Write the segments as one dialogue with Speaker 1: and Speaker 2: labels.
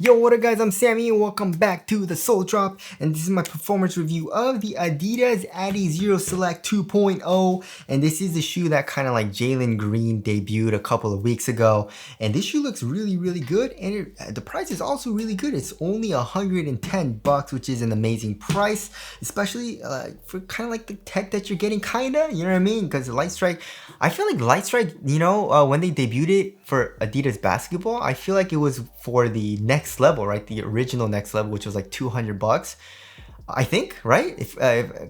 Speaker 1: Yo, what up guys, I'm Sammy and welcome back to the Soul Drop, and this is my performance review of the Adidas Adizero Select 2.0, and this is the shoe that kind of like Jalen Green debuted a couple of weeks ago, and this shoe looks really good, and the price is also really good. It's only $110, which is an amazing price, especially for kind of like the tech that you're getting, you know what I mean? Because Light Strike, I feel like Light Strike, when they debuted it for Adidas basketball, I feel like it was for the next level, right? The original next level, which was like $200, I think, right? If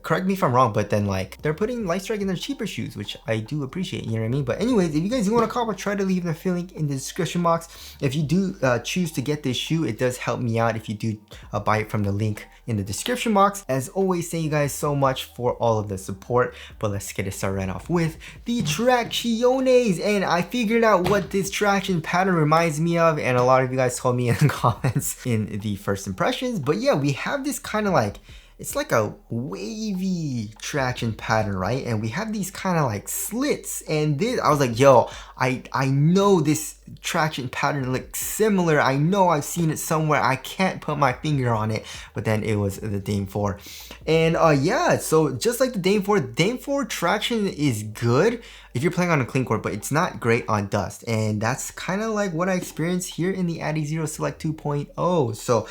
Speaker 1: correct me if I'm wrong, but then like they're putting Light Strike in their cheaper shoes, which I do appreciate, you know what I mean? But anyways, if you guys do want to cop, try to leave the link in the description box. If you do choose to get this shoe, it does help me out if you do buy it from the link in the description box. As always, thank you guys so much for all of the support, but let's get it started right off with the Tracciones. And I figured out what this traction pattern reminds me of, and a lot of you guys told me in the comments in the first impressions. But yeah, we have this kind of like, it's like a wavy traction pattern, right? And we have these kind of like slits, and this, I was like, yo, I know this traction pattern looks similar. I know I've seen it somewhere. I can't put my finger on it, but then it was the Dame 4. And yeah, so just like the Dame 4, Dame 4 traction is good if you're playing on a clean court, but it's not great on dust. And that's kind of like what I experienced here in the Adizero Select 2.0. So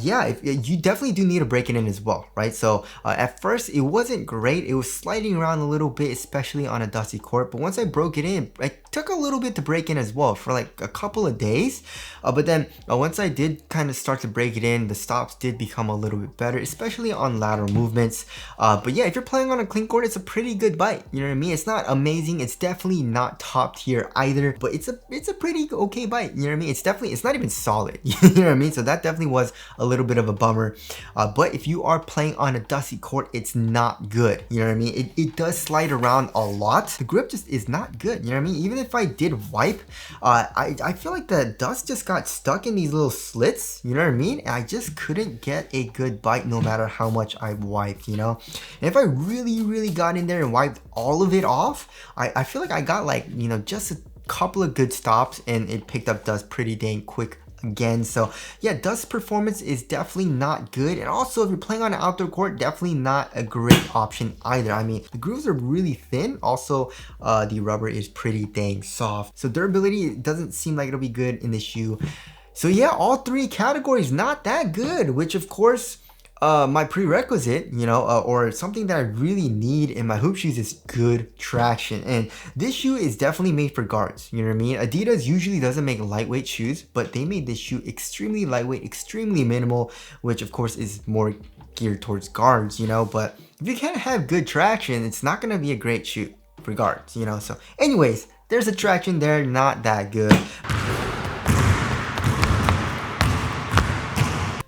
Speaker 1: yeah, you definitely do need to break it in as well, right? So at first it wasn't great. It was sliding around a little bit, especially on a dusty court. But once I broke it in, it took a little bit to break in as well for like a couple of days. But then once I did kind of start to break it in, the stops did become a little bit better, especially on lateral movements. But yeah, if you're playing on a clean court, it's a pretty good bite. You know what I mean? It's not amazing. It's definitely not top tier either, but it's a pretty okay bite. You know what I mean? It's not even solid. You know what I mean? So that definitely was a little bit of a bummer. But if you are playing on a dusty court, it's not good. You know what I mean? It does slide around a lot. The grip just is not good. You know what I mean? Even if I did wipe, I feel like the dust just got stuck in these little slits. You know what I mean? And I just couldn't get a good bite no matter how much I wiped, you know? And if I really got in there and wiped all of it off, I feel like I got like, just a couple of good stops and it picked up dust pretty dang quick again. So yeah, dust performance is definitely not good, and also if you're playing on an outdoor court, definitely not a great option either. I mean, the grooves are really thin. Also the rubber is pretty dang soft, so durability doesn't seem like it'll be good in the shoe. So yeah, all three categories not that good, which of course my prerequisite, or something that I really need in my hoop shoes is good traction. And this shoe is definitely made for guards. You know what I mean? Adidas usually doesn't make lightweight shoes, but they made this shoe extremely lightweight, extremely minimal, which of course is more geared towards guards, but if you can't have good traction, it's not going to be a great shoe for guards, So anyways, there's a traction there, not that good.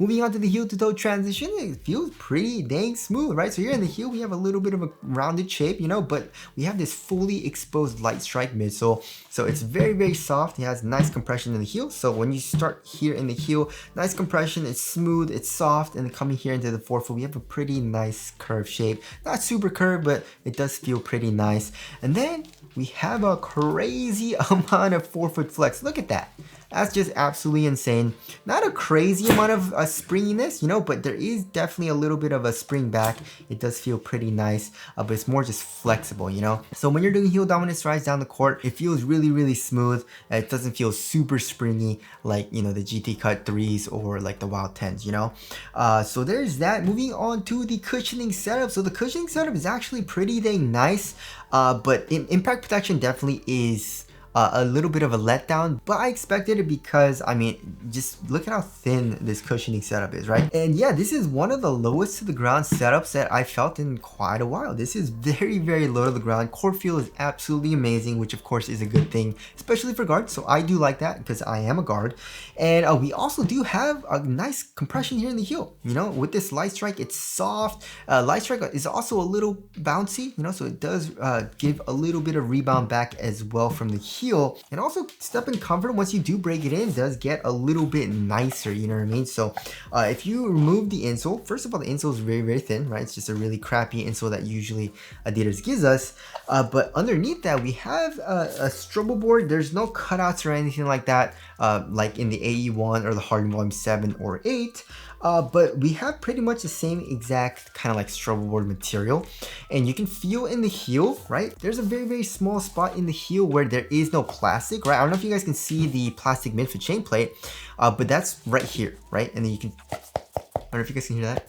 Speaker 1: Moving on to the heel to toe transition, it feels pretty dang smooth, right? So here in the heel, we have a little bit of a rounded shape, but we have this fully exposed Light Strike midsole. So it's very soft. It has nice compression in the heel. So when you start here in the heel, nice compression, it's smooth, it's soft. And then coming here into the forefoot, we have a pretty nice curved shape. Not super curved, but it does feel pretty nice. And then we have a crazy amount of forefoot flex. Look at that. That's just absolutely insane. Not a crazy amount of springiness, but there is definitely a little bit of a spring back. It does feel pretty nice, but it's more just flexible, So when you're doing heel dominant strides down the court, it feels really smooth. It doesn't feel super springy like, the GT Cut 3s or like the Wild 10s, So there's that. Moving on to the cushioning setup. So the cushioning setup is actually pretty dang nice, but impact protection definitely is a little bit of a letdown, but I expected it because, I mean, just look at how thin this cushioning setup is, right? And yeah, this is one of the lowest to the ground setups that I felt in quite a while. This is very low to the ground. Court feel is absolutely amazing, which of course is a good thing, especially for guards. So I do like that because I am a guard. And we also do have a nice compression here in the heel, with this Light Strike, it's soft. Light Strike is also a little bouncy, so it does give a little bit of rebound back as well from the heel. And also step in comfort once you do break it in does get a little bit nicer, you know what I mean? So if you remove the insole, first of all, the insole is very thin, right? It's just a really crappy insole that usually Adidas gives us, but underneath that we have a strobel board. There's no cutouts or anything like that. like in the AE1 or the Harden Volume 7 or 8. But we have pretty much the same exact kind of like struggle board material, and you can feel in the heel, right? There's a very small spot in the heel where there is no plastic, right? I don't know if you guys can see the plastic midfoot chain plate, but that's right here, right? And then you can, I don't know if you guys can hear that,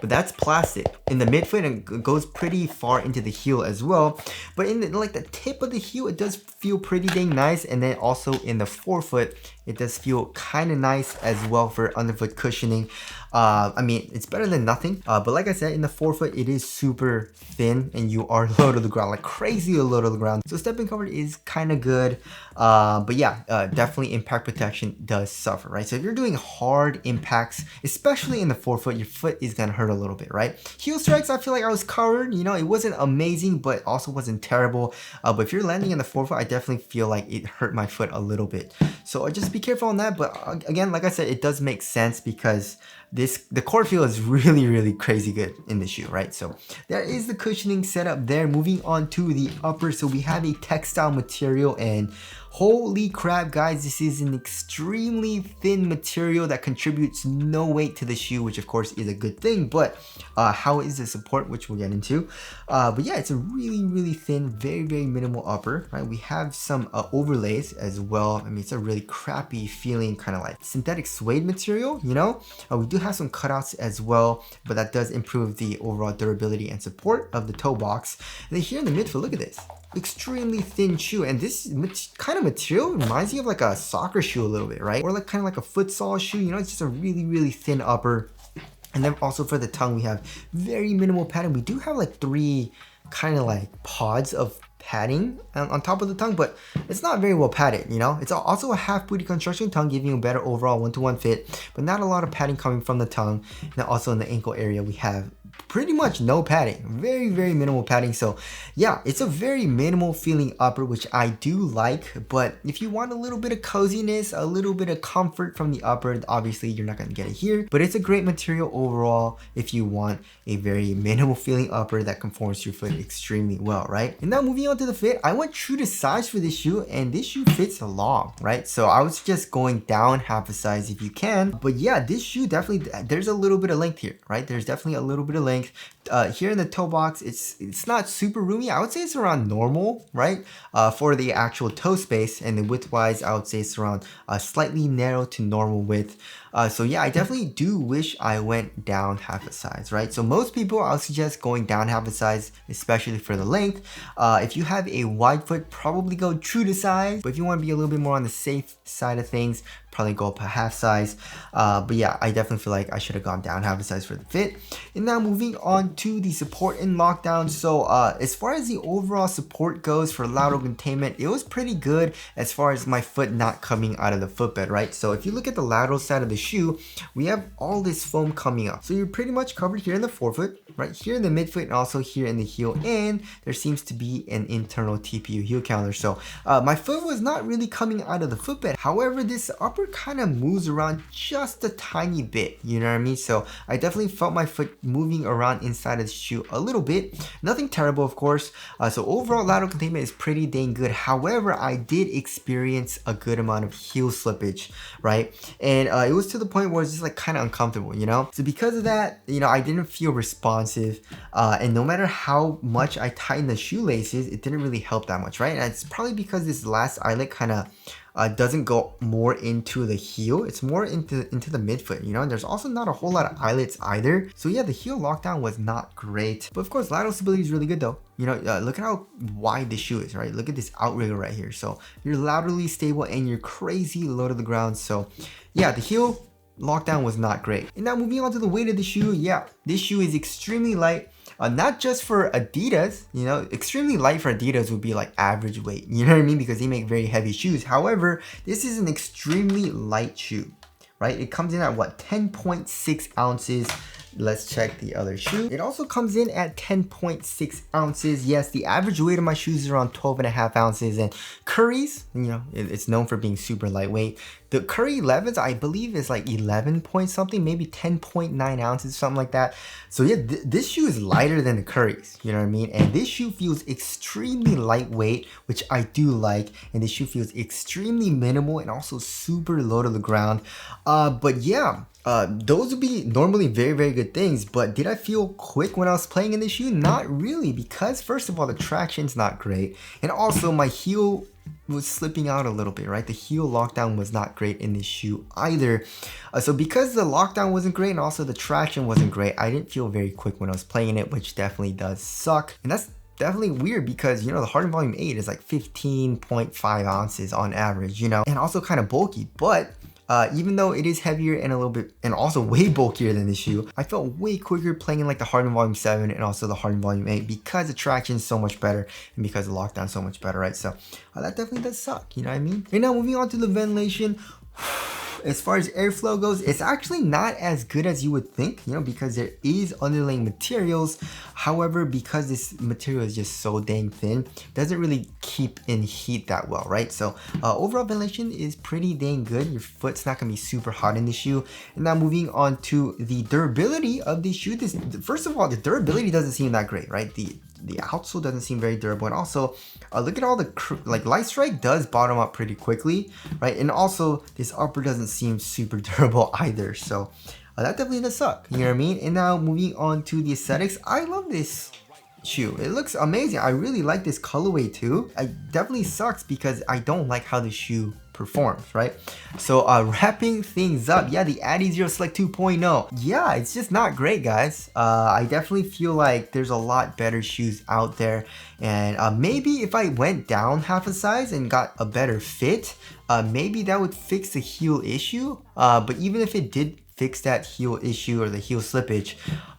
Speaker 1: but that's plastic in the midfoot and it goes pretty far into the heel as well. But in the, like the tip of the heel, it does feel pretty dang nice. And then also in the forefoot, it does feel kind of nice as well for underfoot cushioning. I mean, it's better than nothing. But like I said, in the forefoot, it is super thin and you are low to the ground, like crazy low to the ground. So stepping cover is kind of good. But yeah, definitely impact protection does suffer, right? So if you're doing hard impacts, especially in the forefoot, your foot is gonna hurt a little bit, right? Heel strikes, I feel like I was covered. You know, it wasn't amazing, but also wasn't terrible. But if you're landing in the forefoot, I definitely feel like it hurt my foot a little bit. So just be careful on that. But again, like I said, it does make sense because the core feel is really crazy good in the shoe, right? So there is the cushioning setup there. Moving on to the upper, so we have a textile material, and holy crap guys, this is an extremely thin material that contributes no weight to the shoe, which of course is a good thing. But how is the support, which we'll get into. But yeah, it's a really thin, very minimal upper, right? We have some overlays as well. I mean, it's a really crappy feeling kind of like synthetic suede material, you know? We do have some cutouts as well, but that does improve the overall durability and support of the toe box. And then here in the midfoot, look at this. Extremely thin shoe, and this kind of material reminds me of like a soccer shoe a little bit, right? Or like kind of like a futsal shoe, you know? It's just a really thin upper. And then also for the tongue, we have very minimal padding. We do have like 3 kind of like pods of padding on top of the tongue, but it's not very well padded, you know? It's also a half booty construction tongue, giving you a better overall one-to-one fit, but not a lot of padding coming from the tongue. And then also in the ankle area, we have pretty much no padding, very minimal padding. So yeah, it's a very minimal feeling upper, which I do like. But if you want a little bit of coziness, a little bit of comfort from the upper, obviously you're not going to get it here, but it's a great material overall if you want a very minimal feeling upper that conforms to your foot extremely well, right? And now moving on to the fit, I went true to size for this shoe, and this shoe fits long, right? So I was just going down half a size if you can. But yeah, this shoe definitely, there's a little bit of length here, right? There's definitely a little bit of length. Here in the toe box, it's not super roomy. I would say it's around normal, right? For the actual toe space, and then width wise, I would say it's around slightly narrow to normal width. So yeah, I definitely do wish I went down half a size, right? So most people, I'll suggest going down half a size, especially for the length. If you have a wide foot, probably go true to size. But if you want to be a little bit more on the safe side of things, probably go up a half size. But yeah, I definitely feel like I should have gone down half a size for the fit. And now moving on to the support and lockdown. So as far as the overall support goes for lateral containment, it was pretty good as far as my foot not coming out of the footbed, right? So if you look at the lateral side of the shoe, we have all this foam coming up. So you're pretty much covered here in the forefoot, right here in the midfoot, and also here in the heel. And there seems to be an internal TPU heel counter. So my foot was not really coming out of the footbed. However, this upper kind of moves around just a tiny bit, you know what I mean? So I definitely felt my foot moving around inside of the shoe a little bit. Nothing terrible, of course. So overall lateral containment is pretty dang good. However, I did experience a good amount of heel slippage, right? And it was to the point where it's just like kind of uncomfortable, you know? So because of that, you know, I didn't feel responsive, and no matter how much I tightened the shoelaces, it didn't really help that much, right? And it's probably because this last eyelet kind of doesn't go more into the heel. It's more into the midfoot, you know? And there's also not a whole lot of eyelets either. So yeah, the heel lockdown was not great. But of course, lateral stability is really good though. You know, look at how wide the shoe is, right? Look at this outrigger right here. So you're laterally stable and you're crazy low to the ground. So yeah, the heel lockdown was not great. And now moving on to the weight of the shoe. Yeah, this shoe is extremely light. Not just for Adidas, you know, extremely light for Adidas would be like average weight, you know what I mean? Because they make very heavy shoes. However, this is an extremely light shoe, right? It comes in at what, 10.6 ounces. let's check the other shoe. It also comes in at 10.6 ounces. Yes, the average weight of my shoes is around 12.5 ounces, and Curry's, you know, it's known for being super lightweight. The Curry 11s, I believe, is like 11 point something, maybe 10.9 ounces, something like that. So yeah, this shoe is lighter than the Curry's, you know what I mean? And this shoe feels extremely lightweight, which I do like. And this shoe feels extremely minimal and also super low to the ground. But yeah, those would be normally very, very good things. But did I feel quick when I was playing in this shoe? Not really, because first of all, the traction's not great. And also my heel was slipping out a little bit, right? The heel lockdown was not great in this shoe either. So because the lockdown wasn't great and also the traction wasn't great, I didn't feel very quick when I was playing it, which definitely does suck. And that's definitely weird because, you know, the Harden Volume 8 is like 15.5 ounces on average, you know, and also kind of bulky. But even though it is heavier and a little bit, and also way bulkier than this shoe, I felt way quicker playing in like the Harden Volume 7 and also the Harden Volume 8 because the traction is so much better and because the lockdown is so much better, right? So that definitely does suck, you know what I mean? And now moving on to the ventilation. As far as airflow goes, it's actually not as good as you would think, you know, because there is underlaying materials. However, because this material is just so dang thin, it doesn't really keep in heat that well, right? So overall ventilation is pretty dang good. Your foot's not gonna be super hot in the shoe. And now moving on to the durability of the shoe. First of all, the durability doesn't seem that great, right? The outsole doesn't seem very durable, and also look at all the like light strike does bottom up pretty quickly, right? And also this upper doesn't seem super durable either, so that definitely does suck, you know what I mean? And now moving on to the aesthetics, I love this shoe. It looks amazing. I really like this colorway too. It definitely sucks because I don't like how the shoe performs, right? So wrapping things up, yeah, the Adizero Select 2.0. Yeah, it's just not great, guys. I definitely feel like there's a lot better shoes out there, and maybe if I went down half a size and got a better fit, maybe that would fix the heel issue. But even if it did fix that heel issue or the heel slippage,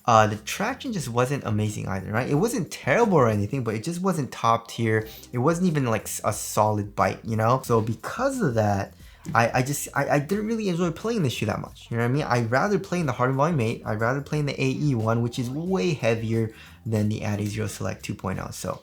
Speaker 1: the traction just wasn't amazing either, right? It wasn't terrible or anything, but it just wasn't top tier. It wasn't even like a solid bite, you know? So because of that, I didn't really enjoy playing this shoe that much, you know what I mean? I'd rather play in the Harden Volume 8, I'd rather play in the AE one, which is way heavier than the Adizero Select 2.0. So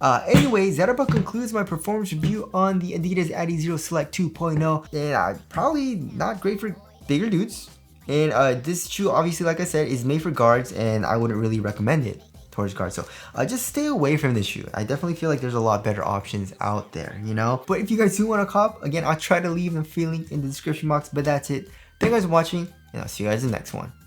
Speaker 1: anyways, that about concludes my performance review on the Adidas Adizero Select 2.0. And probably not great for bigger dudes. And this shoe, obviously, like I said, is made for guards, and I wouldn't really recommend it towards guards. So just stay away from this shoe. I definitely feel like there's a lot better options out there, you know? But if you guys do want to cop, again, I'll try to leave the link in the description box, but that's it. Thank you guys for watching, and I'll see you guys in the next one.